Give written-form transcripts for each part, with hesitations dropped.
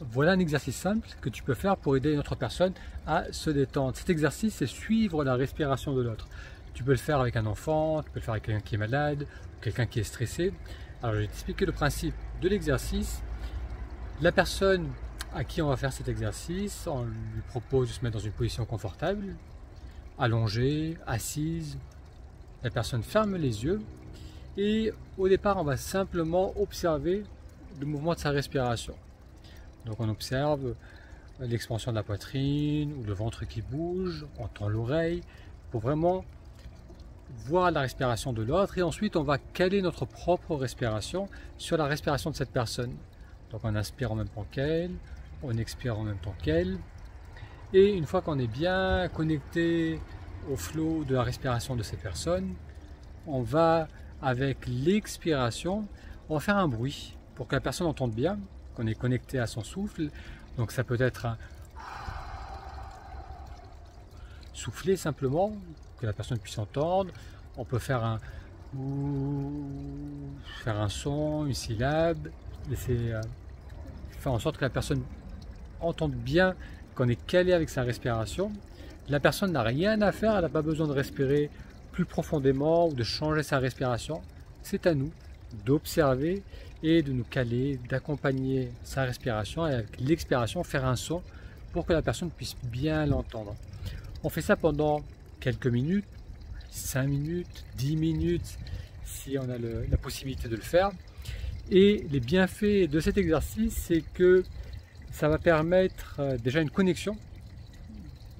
Voilà un exercice simple que tu peux faire pour aider une autre personne à se détendre. Cet exercice, c'est suivre la respiration de l'autre. Tu peux le faire avec un enfant, tu peux le faire avec quelqu'un qui est malade, ou quelqu'un qui est stressé. Alors je vais t'expliquer le principe de l'exercice. La personne à qui on va faire cet exercice, on lui propose de se mettre dans une position confortable, allongée, assise. La personne ferme les yeux et au départ, on va simplement observer le mouvement de sa respiration. Donc on observe l'expansion de la poitrine ou le ventre qui bouge, on tend l'oreille pour vraiment voir la respiration de l'autre et ensuite on va caler notre propre respiration sur la respiration de cette personne. Donc on inspire en même temps qu'elle, on expire en même temps qu'elle et une fois qu'on est bien connecté au flot de la respiration de ces personnes, on va avec l'expiration, on va faire un bruit pour que la personne entende bien qu'on est connecté à son souffle. Donc ça peut être un souffler simplement, que la personne puisse entendre. On peut faire un son, une syllabe, laisser faire en sorte que la personne entende bien qu'on est calé avec sa respiration. La personne n'a rien à faire, elle n'a pas besoin de respirer plus profondément ou de changer sa respiration. C'est à nous d'observer et de nous caler, d'accompagner sa respiration et avec l'expiration faire un son pour que la personne puisse bien l'entendre. On fait ça pendant quelques minutes, 5 minutes, 10 minutes si on a la possibilité de le faire. Et les bienfaits de cet exercice, c'est que ça va permettre déjà une connexion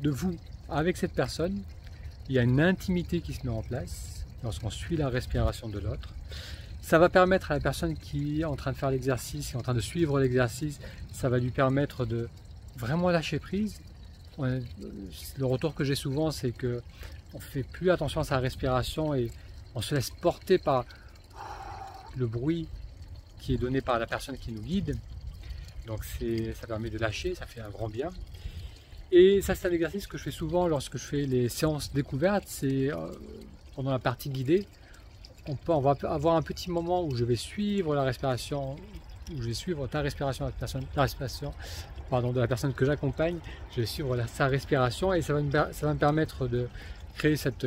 de vous avec cette personne. Il y a une intimité qui se met en place lorsqu'on suit la respiration de l'autre. Ça va permettre à la personne qui est en train de faire l'exercice, qui est en train de suivre l'exercice, ça va lui permettre de vraiment lâcher prise. Le retour que j'ai souvent, c'est que on fait plus attention à sa respiration et on se laisse porter par le bruit qui est donné par la personne qui nous guide. Donc ça permet de lâcher, ça fait un grand bien. Et ça, c'est un exercice que je fais souvent lorsque je fais les séances découvertes, c'est pendant la partie guidée. On va avoir un petit moment où je vais suivre la respiration, où je vais suivre ta respiration, la respiration de la personne que j'accompagne. Je vais suivre sa respiration et ça va me permettre de créer cette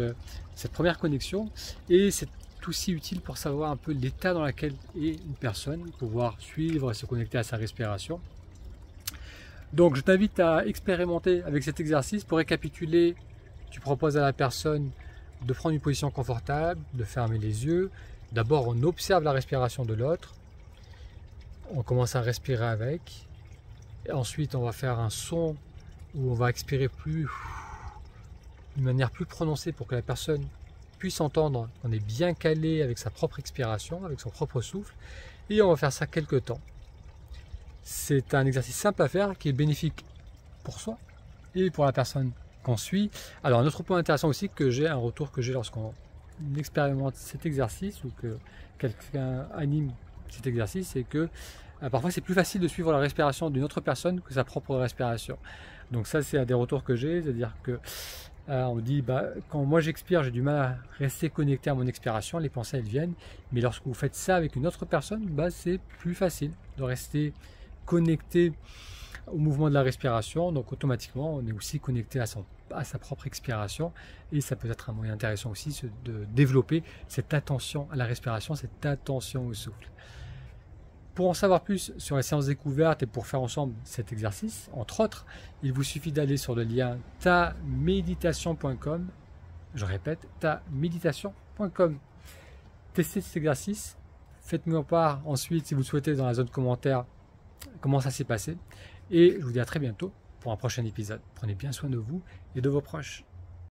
première connexion. Et c'est aussi utile pour savoir un peu l'état dans lequel est une personne, pouvoir suivre et se connecter à sa respiration. Donc je t'invite à expérimenter avec cet exercice. Pour récapituler, tu proposes à la personne de prendre une position confortable, de fermer les yeux. D'abord, on observe la respiration de l'autre. On commence à respirer avec. Et ensuite, on va faire un son où on va expirer d'une manière plus prononcée pour que la personne puisse entendre qu'on est bien calé avec sa propre expiration, avec son propre souffle. Et on va faire ça quelques temps. C'est un exercice simple à faire qui est bénéfique pour soi et pour la personne qu'on suit. Alors un autre point intéressant aussi un retour que j'ai lorsqu'on expérimente cet exercice ou que quelqu'un anime cet exercice, c'est que parfois c'est plus facile de suivre la respiration d'une autre personne que sa propre respiration. Donc ça, c'est un des retours que j'ai, c'est-à-dire que on me dit quand moi j'expire, j'ai du mal à rester connecté à mon expiration, les pensées elles viennent, mais lorsque vous faites ça avec une autre personne, c'est plus facile de rester connecté au mouvement de la respiration. Donc automatiquement on est aussi connecté à sa propre expiration et ça peut être un moyen intéressant aussi de développer cette attention à la respiration, cette attention au souffle. Pour en savoir plus sur les séances découvertes et pour faire ensemble cet exercice, entre autres, il vous suffit d'aller sur le lien taméditation.com. Je répète, taméditation.com. Testez cet exercice. Faites-moi part ensuite, si vous le souhaitez, dans la zone commentaire, comment ça s'est passé. Et je vous dis à très bientôt pour un prochain épisode. Prenez bien soin de vous et de vos proches.